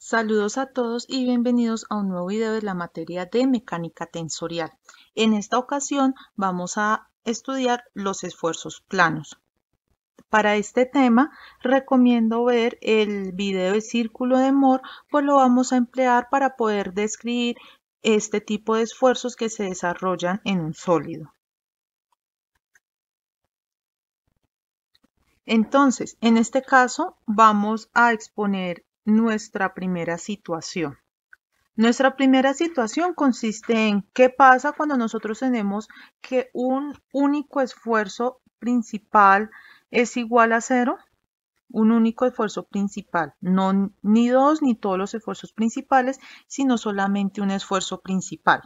Saludos a todos y bienvenidos a un nuevo video de la materia de mecánica tensorial. En esta ocasión vamos a estudiar los esfuerzos planos. Para este tema recomiendo ver el video de círculo de Moore, pues lo vamos a emplear para poder describir este tipo de esfuerzos que se desarrollan en un sólido. Entonces, en este caso vamos a exponer nuestra primera situación. Nuestra primera situación consiste en qué pasa cuando nosotros tenemos que un único esfuerzo principal es igual a cero. Un único esfuerzo principal, no ni dos ni todos los esfuerzos principales, sino solamente un esfuerzo principal.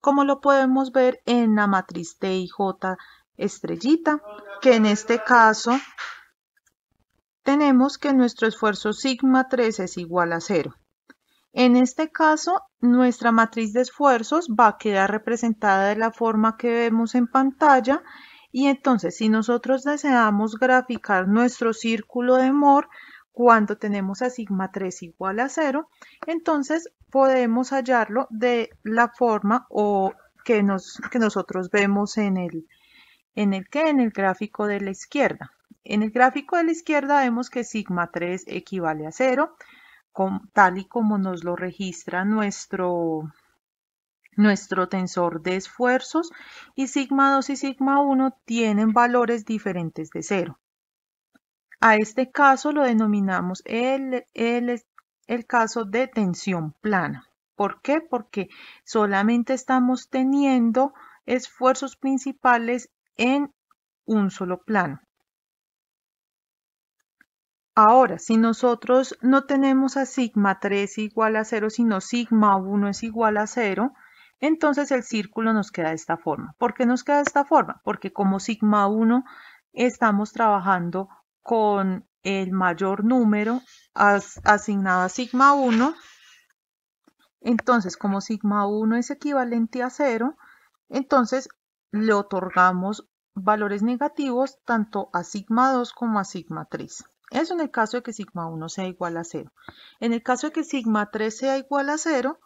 Como lo podemos ver en la matriz T y J estrellita, que en este caso tenemos que nuestro esfuerzo sigma 3 es igual a cero. En este caso, nuestra matriz de esfuerzos va a quedar representada de la forma que vemos en pantalla. Y entonces, si nosotros deseamos graficar nuestro círculo de Moore cuando tenemos a sigma 3 igual a 0, entonces podemos hallarlo de la forma que nosotros vemos en el gráfico de la izquierda. En el gráfico de la izquierda vemos que sigma 3 equivale a 0. Tal y como nos lo registra nuestro tensor de esfuerzos, y sigma 2 y sigma 1 tienen valores diferentes de 0. A este caso lo denominamos el caso de tensión plana. ¿Por qué? Porque solamente estamos teniendo esfuerzos principales en un solo plano. Ahora, si nosotros no tenemos a sigma 3 igual a 0, sino sigma 1 es igual a 0, entonces el círculo nos queda de esta forma. ¿Por qué nos queda de esta forma? Porque como sigma 1 estamos trabajando con el mayor número asignado a sigma 1, entonces como sigma 1 es equivalente a 0, entonces le otorgamos valores negativos tanto a sigma 2 como a sigma 3. Eso en el caso de que sigma 1 sea igual a 0. En el caso de que sigma 3 sea igual a 0,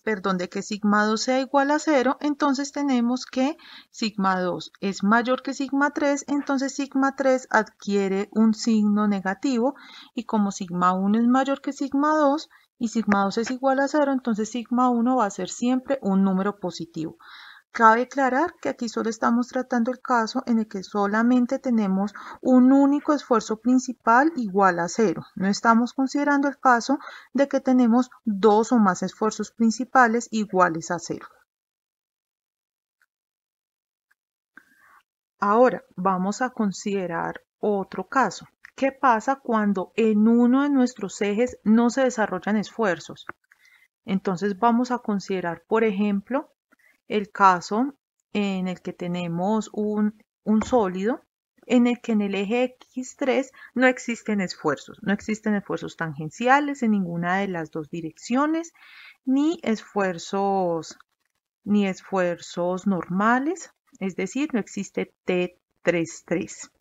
de que sigma 2 sea igual a 0, entonces tenemos que sigma 2 es mayor que sigma 3, entonces sigma 3 adquiere un signo negativo, y como sigma 1 es mayor que sigma 2 y sigma 2 es igual a 0, entonces sigma 1 va a ser siempre un número positivo. Cabe aclarar que aquí solo estamos tratando el caso en el que solamente tenemos un único esfuerzo principal igual a 0. No estamos considerando el caso de que tenemos dos o más esfuerzos principales iguales a 0. Ahora vamos a considerar otro caso. ¿Qué pasa cuando en uno de nuestros ejes no se desarrollan esfuerzos? Entonces vamos a considerar, por ejemplo, el caso en el que tenemos un sólido en el que en el eje X3 no existen esfuerzos tangenciales en ninguna de las dos direcciones, ni esfuerzos normales, es decir, no existe T33.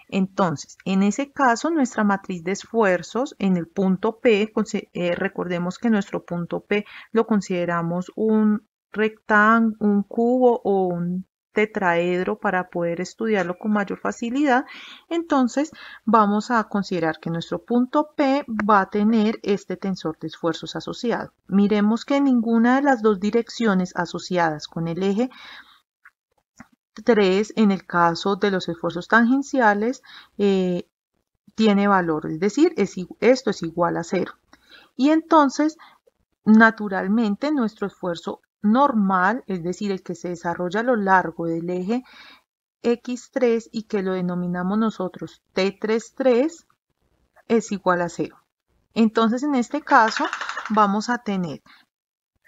Entonces, en ese caso, nuestra matriz de esfuerzos en el punto P, recordemos que nuestro punto P lo consideramos un rectángulo, un cubo o un tetraedro para poder estudiarlo con mayor facilidad. Entonces, vamos a considerar que nuestro punto P va a tener este tensor de esfuerzos asociado. Miremos que ninguna de las dos direcciones asociadas con el eje 3, en el caso de los esfuerzos tangenciales, tiene valor, es decir, esto es igual a 0. Y entonces, naturalmente, nuestro esfuerzo normal, es decir, el que se desarrolla a lo largo del eje X3 y que lo denominamos nosotros T33, es igual a 0. Entonces, en este caso, vamos a tener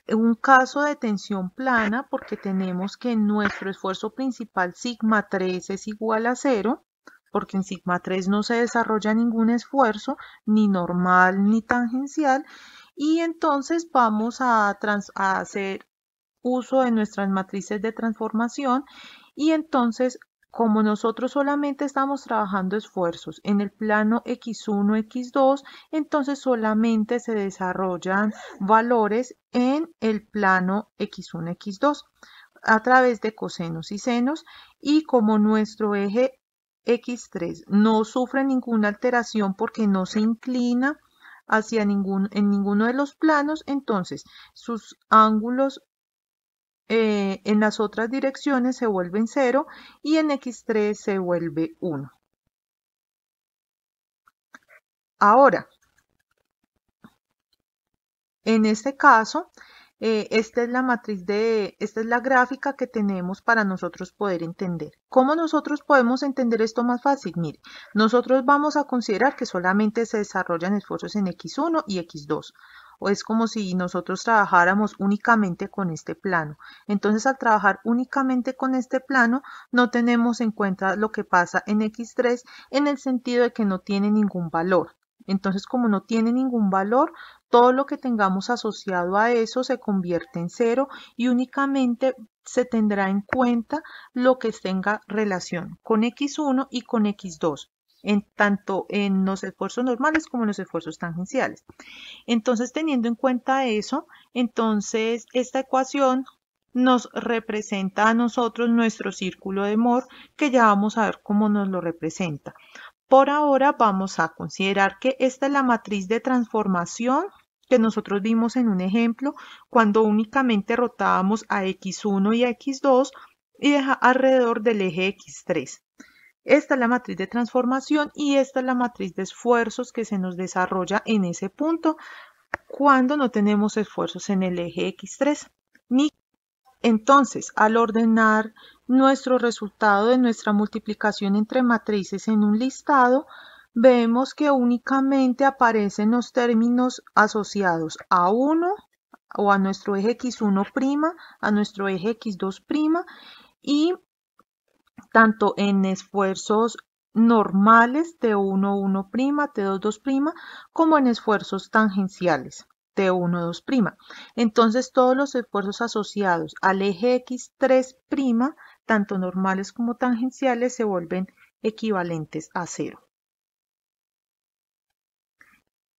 un caso de tensión plana porque tenemos que nuestro esfuerzo principal sigma 3 es igual a 0, porque en sigma 3 no se desarrolla ningún esfuerzo, ni normal ni tangencial, y entonces vamos a hacer uso de nuestras matrices de transformación, y entonces como nosotros solamente estamos trabajando esfuerzos en el plano X1, X2, entonces solamente se desarrollan valores en el plano X1, X2 a través de cosenos y senos, y como nuestro eje X3 no sufre ninguna alteración porque no se inclina en ninguno de los planos, entonces sus ángulos en las otras direcciones se vuelven 0 y en X3 se vuelve 1. Ahora, en este caso, esta es la gráfica que tenemos para nosotros poder entender. ¿Cómo nosotros podemos entender esto más fácil? Mire, nosotros vamos a considerar que solamente se desarrollan esfuerzos en X1 y X2. O es como si nosotros trabajáramos únicamente con este plano. Entonces, al trabajar únicamente con este plano, no tenemos en cuenta lo que pasa en X3 en el sentido de que no tiene ningún valor. Entonces, como no tiene ningún valor, todo lo que tengamos asociado a eso se convierte en 0 y únicamente se tendrá en cuenta lo que tenga relación con X1 y con X2, tanto en los esfuerzos normales como en los esfuerzos tangenciales. Entonces, teniendo en cuenta eso, entonces esta ecuación nos representa a nosotros nuestro círculo de Moore, que ya vamos a ver cómo nos lo representa. Por ahora vamos a considerar que esta es la matriz de transformación que nosotros vimos en un ejemplo cuando únicamente rotábamos a X1 y a X2 y deja alrededor del eje X3. Esta es la matriz de transformación y esta es la matriz de esfuerzos que se nos desarrolla en ese punto cuando no tenemos esfuerzos en el eje X3. Entonces, al ordenar nuestro resultado de nuestra multiplicación entre matrices en un listado, vemos que únicamente aparecen los términos asociados a 1 o a nuestro eje X1', a nuestro eje X2' y tanto en esfuerzos normales T1, 1', T2, 2', como en esfuerzos tangenciales T1, 2'. Entonces todos los esfuerzos asociados al eje X3', tanto normales como tangenciales, se vuelven equivalentes a 0.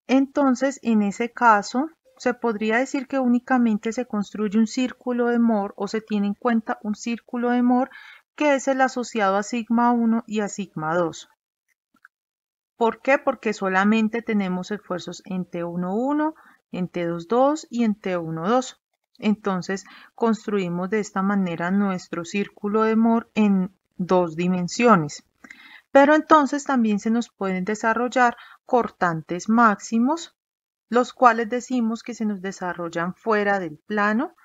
Entonces, en ese caso, se podría decir que únicamente se construye un círculo de Moore o se tiene en cuenta un círculo de Moore que es el asociado a sigma 1 y a sigma 2. ¿Por qué? Porque solamente tenemos esfuerzos en T11, en T22 y en T12. Entonces construimos de esta manera nuestro círculo de Moore en 2 dimensiones. Pero entonces también se nos pueden desarrollar cortantes máximos, los cuales decimos que se nos desarrollan fuera del plano,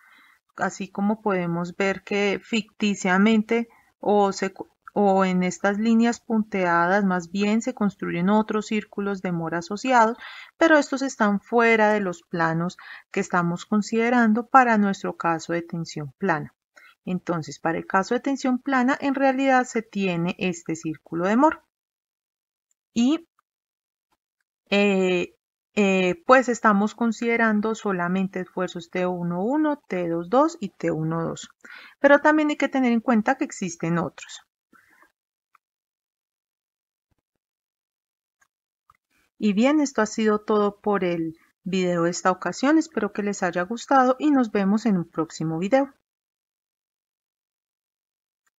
así como podemos ver que ficticiamente o en estas líneas punteadas más bien se construyen otros círculos de Moore asociados, pero estos están fuera de los planos que estamos considerando para nuestro caso de tensión plana. Entonces, para el caso de tensión plana, en realidad se tiene este círculo de Moore. Y pues estamos considerando solamente esfuerzos T11, T22 y T12. Pero también hay que tener en cuenta que existen otros. Y bien, esto ha sido todo por el video de esta ocasión. Espero que les haya gustado y nos vemos en un próximo video.